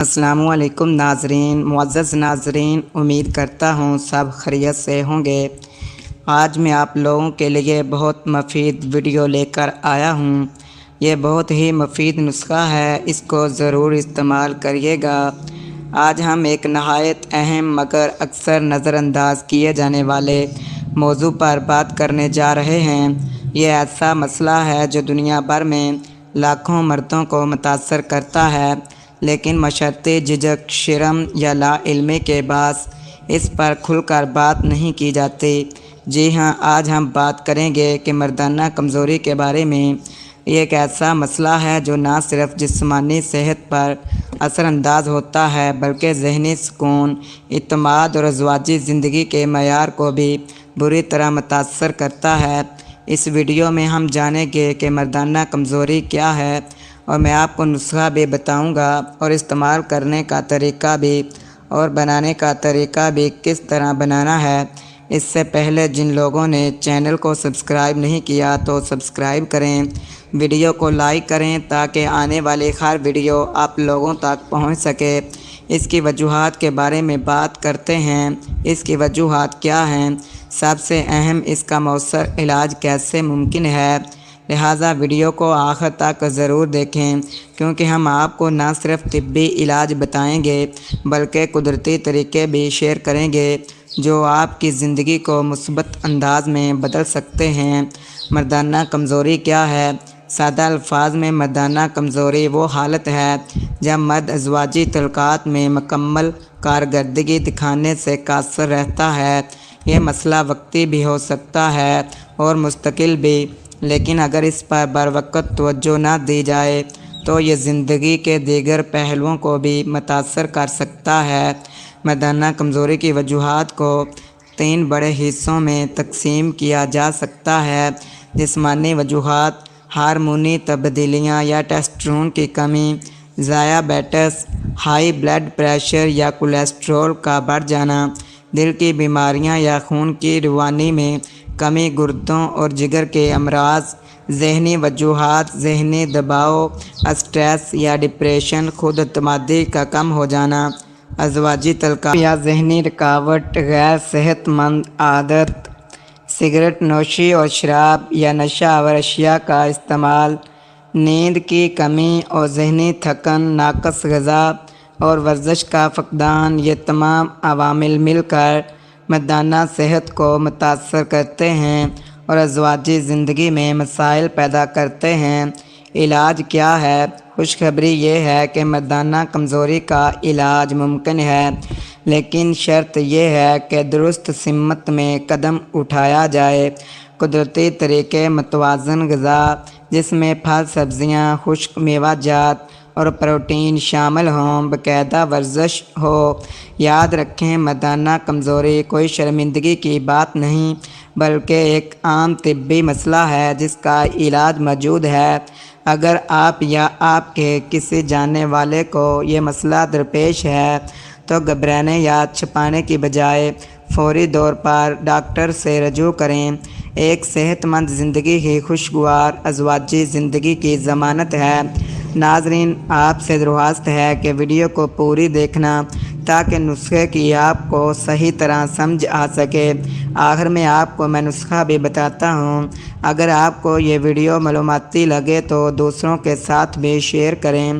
السلام علیکم ناظرین، معزز ناظرین، امید کرتا ہوں سب خیریت سے ہوں گے۔ آج میں آپ لوگوں کے لیے بہت مفید ویڈیو لے کر آیا ہوں۔ یہ بہت ہی مفید نسخہ ہے، اس کو ضرور استعمال کریے گا۔ آج ہم ایک نہایت اہم مگر اکثر نظر انداز کیے جانے والے موضوع پر بات کرنے جا رہے ہیں۔ یہ ایسا مسئلہ ہے جو دنیا بھر میں لاکھوں مردوں کو متاثر کرتا ہے، لیکن مشرطِ جھجک، شرم یا لا علمی کے باعث اس پر کھل کر بات نہیں کی جاتی۔ جی ہاں، آج ہم بات کریں گے کہ مردانہ کمزوری کے بارے میں۔ یہ ایک ایسا مسئلہ ہے جو نہ صرف جسمانی صحت پر اثر انداز ہوتا ہے بلکہ ذہنی سکون، اعتماد اور ازواجی زندگی کے معیار کو بھی بری طرح متاثر کرتا ہے۔ اس ویڈیو میں ہم جانیں گے کہ مردانہ کمزوری کیا ہے، اور میں آپ کو نسخہ بھی بتاؤں گا اور استعمال کرنے کا طریقہ بھی، اور بنانے کا طریقہ بھی کس طرح بنانا ہے۔ اس سے پہلے جن لوگوں نے چینل کو سبسکرائب نہیں کیا تو سبسکرائب کریں، ویڈیو کو لائک کریں تاکہ آنے والی ہر ویڈیو آپ لوگوں تک پہنچ سکے۔ اس کی وجوہات کے بارے میں بات کرتے ہیں۔ اس کی وجوہات کیا ہیں؟ سب سے اہم، اس کا مؤثر علاج کیسے ممکن ہے؟ لہٰذا ویڈیو کو آخر تک ضرور دیکھیں، کیونکہ ہم آپ کو نہ صرف طبی علاج بتائیں گے بلکہ قدرتی طریقے بھی شیئر کریں گے جو آپ کی زندگی کو مثبت انداز میں بدل سکتے ہیں۔ مردانہ کمزوری کیا ہے؟ سادہ الفاظ میں مردانہ کمزوری وہ حالت ہے جب مرد ازواجی تعلقات میں مکمل کارکردگی دکھانے سے قاصر رہتا ہے۔ یہ مسئلہ وقتی بھی ہو سکتا ہے اور مستقل بھی، لیکن اگر اس پر بروقت توجہ نہ دی جائے تو یہ زندگی کے دیگر پہلوؤں کو بھی متاثر کر سکتا ہے۔ مردانہ کمزوری کی وجوہات کو 3 بڑے حصوں میں تقسیم کیا جا سکتا ہے۔ جسمانی وجوہات، ہارمونی تبدیلیاں یا ٹیسٹوسٹیرون کی کمی، ذیابیطس، ہائی بلڈ پریشر یا کولیسٹرول کا بڑھ جانا، دل کی بیماریاں یا خون کی روانی میں کمی، گردوں اور جگر کے امراض۔ ذہنی وجوہات، ذہنی دباؤ، اسٹریس یا ڈپریشن، خود اعتمادی کا کم ہو جانا، ازواجی تعلقات یا ذہنی رکاوٹ، غیر صحت مند عادت، سگریٹ نوشی اور شراب یا نشہ آور اشیاء کا استعمال، نیند کی کمی اور ذہنی تھکن، ناقص غذا اور ورزش کا فقدان۔ یہ تمام عوامل مل کر مردانہ صحت کو متاثر کرتے ہیں اور ازواجی زندگی میں مسائل پیدا کرتے ہیں۔ علاج کیا ہے؟ خوشخبری یہ ہے کہ مردانہ کمزوری کا علاج ممکن ہے، لیکن شرط یہ ہے کہ درست سمت میں قدم اٹھایا جائے۔ قدرتی طریقے، متوازن غذا جس میں پھل، سبزیاں، خشک میوہ جات اور پروٹین شامل ہوں، باقاعدہ ورزش ہو۔ یاد رکھیں، مردانہ کمزوری کوئی شرمندگی کی بات نہیں بلکہ ایک عام طبی مسئلہ ہے جس کا علاج موجود ہے۔ اگر آپ یا آپ کے کسی جاننے والے کو یہ مسئلہ درپیش ہے تو گھبرانے یا چھپانے کی بجائے فوری طور پر ڈاکٹر سے رجوع کریں۔ ایک صحت مند زندگی ہی خوشگوار ازواجی زندگی کی ضمانت ہے۔ ناظرین، آپ سے درخواست ہے کہ ویڈیو کو پوری دیکھنا تاکہ نسخے کی آپ کو صحیح طرح سمجھ آ سکے۔ آخر میں آپ کو میں نسخہ بھی بتاتا ہوں۔ اگر آپ کو یہ ویڈیو معلوماتی لگے تو دوسروں کے ساتھ بھی شیئر کریں۔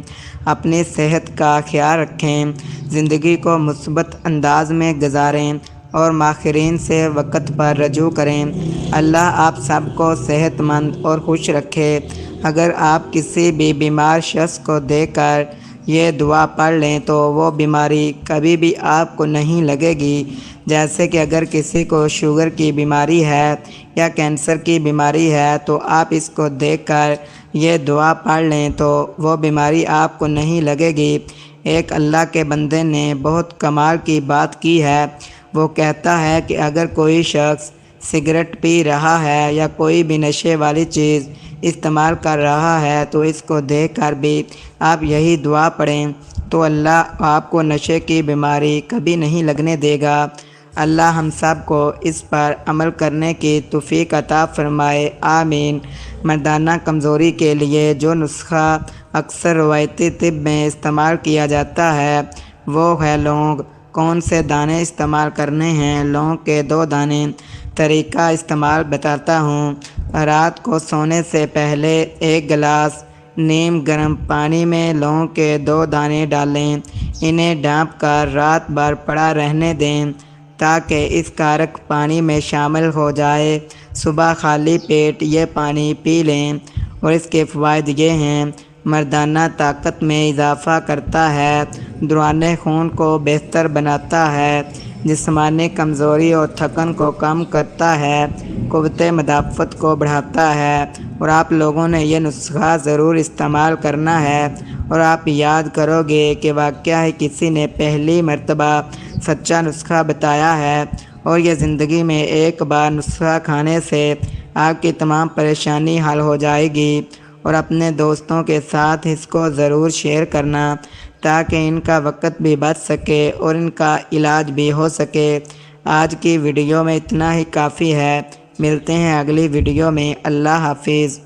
اپنی صحت کا خیال رکھیں، زندگی کو مثبت انداز میں گزاریں اور ماہرین سے وقت پر رجوع کریں۔ اللہ آپ سب کو صحت مند اور خوش رکھے۔ اگر آپ کسی بھی بیمار شخص کو دیکھ کر یہ دعا پڑھ لیں تو وہ بیماری کبھی بھی آپ کو نہیں لگے گی۔ جیسے کہ اگر کسی کو شوگر کی بیماری ہے یا کینسر کی بیماری ہے تو آپ اس کو دیکھ کر یہ دعا پڑھ لیں تو وہ بیماری آپ کو نہیں لگے گی۔ ایک اللہ کے بندے نے بہت کمال کی بات کی ہے۔ وہ کہتا ہے کہ اگر کوئی شخص سگریٹ پی رہا ہے یا کوئی بھی نشے والی چیز استعمال کر رہا ہے تو اس کو دیکھ کر بھی آپ یہی دعا پڑھیں تو اللہ آپ کو نشے کی بیماری کبھی نہیں لگنے دے گا۔ اللہ ہم سب کو اس پر عمل کرنے کی توفیق عطا فرمائے، آمین۔ مردانہ کمزوری کے لیے جو نسخہ اکثر روایتی طب میں استعمال کیا جاتا ہے وہ ہے لونگ۔ کون سے دانے استعمال کرنے ہیں؟ لونگ کے 2 دانے۔ طریقہ استعمال بتاتا ہوں۔ رات کو سونے سے پہلے 1 گلاس نیم گرم پانی میں لونگ کے 2 دانے ڈالیں۔ انہیں ڈانپ کر رات بھر پڑا رہنے دیں تاکہ اس کا رق پانی میں شامل ہو جائے۔ صبح خالی پیٹ یہ پانی پی لیں اور اس کے فوائد یہ ہیں: مردانہ طاقت میں اضافہ کرتا ہے، دوران خون کو بہتر بناتا ہے، جسمانی کمزوری اور تھکن کو کم کرتا ہے، قوت مدافعت کو بڑھاتا ہے۔ اور آپ لوگوں نے یہ نسخہ ضرور استعمال کرنا ہے اور آپ یاد کرو گے کہ واقعہ ہی کسی نے پہلی مرتبہ سچا نسخہ بتایا ہے اور یہ زندگی میں ایک بار نسخہ کھانے سے آپ کی تمام پریشانی حل ہو جائے گی۔ اور اپنے دوستوں کے ساتھ اس کو ضرور شیئر کرنا تاکہ ان کا وقت بھی بچ سکے اور ان کا علاج بھی ہو سکے۔ آج کی ویڈیو میں اتنا ہی کافی ہے۔ ملتے ہیں اگلی ویڈیو میں۔ اللہ حافظ۔